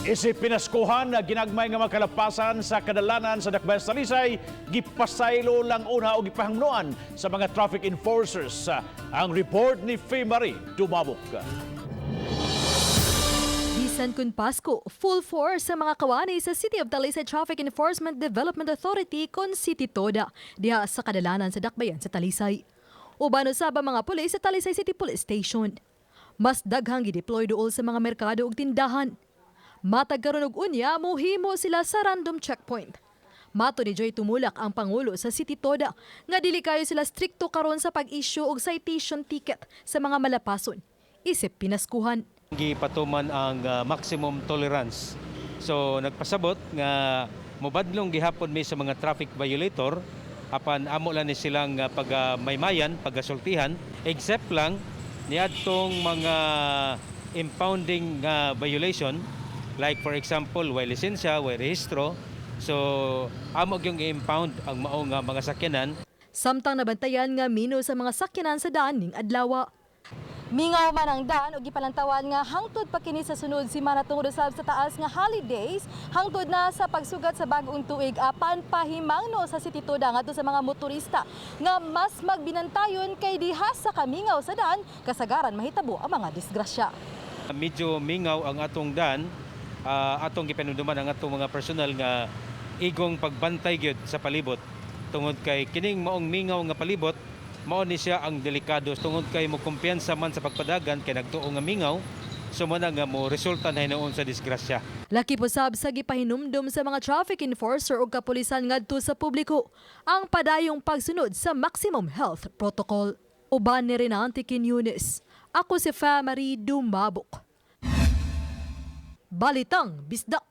Isip pinaskuhan na ginagmay nga makalapasan sa kadalanan sa Dakbayan sa Talisay, gipasaylo lang una o gipahangnuan sa mga traffic enforcers. Ang report ni Faye Marie Dumabok. Bisan kun Pasko, full force sa mga kawani sa City of Talisay Traffic Enforcement Development Authority kon City Toda diha sa kadalanan sa Dakbayan sa Talisay. Uban usab ang mga pulis sa Talisay City Police Station. Mas daghang gideploy duol sa mga merkado ug tindahan. Matag karon og unya mohimo sila sa random checkpoint. Mato ni Joy Tumulak ang pangulo sa City Toda nga dili kayo sila strikto karon sa pag-issue og citation ticket sa mga malapason. Isip pinaskuhan. Gipatuman ang maximum tolerance. So nagpasabot nga mobadlong gihapon mi sa mga traffic violator apan amo lang ni silang pagmaymayan, pagasultihan except lang niadtong mga impounding violation. Like for example, way lisensya, way rehistro. So, amo yung i-impound ang mao nga mga sakyanan. Samtang nabantayan nga mino sa mga sakyanan sa daan ning adlaw. Mingaw man ang daan ug gipalantawan nga hangtod pa kini sa sunod semana tungod usab sa taas nga holidays, hangtod na sa pagsugad sa bag-ong tuig apan pahimangno sa City Toda ngadto sa mga motorista nga mas magbinantayon kay diha sa kamingaw sa daan kasagaran mahitabo ang mga disgrasya. Medyo mingaw ang atong daan. Atong gipanumduman ang atong mga personal nga igong pagbantay gyud sa palibot tungod kay kining maong mingaw nga palibot mao ni siya ang delikado tungod kay mo kumpiyansa man sa pagpadagan kay nagtuo nga mingaw sumana nga mo resulta na hinoon sa disgrasya. Laki po sab sa gipahinumdum sa mga traffic enforcer o kapulisan ngadto sa publiko ang padayong pagsunod sa maximum health protocol. Uban ni Renante Quiñones. Ako si Faye Marie Dumabok. Balitang Bisdak.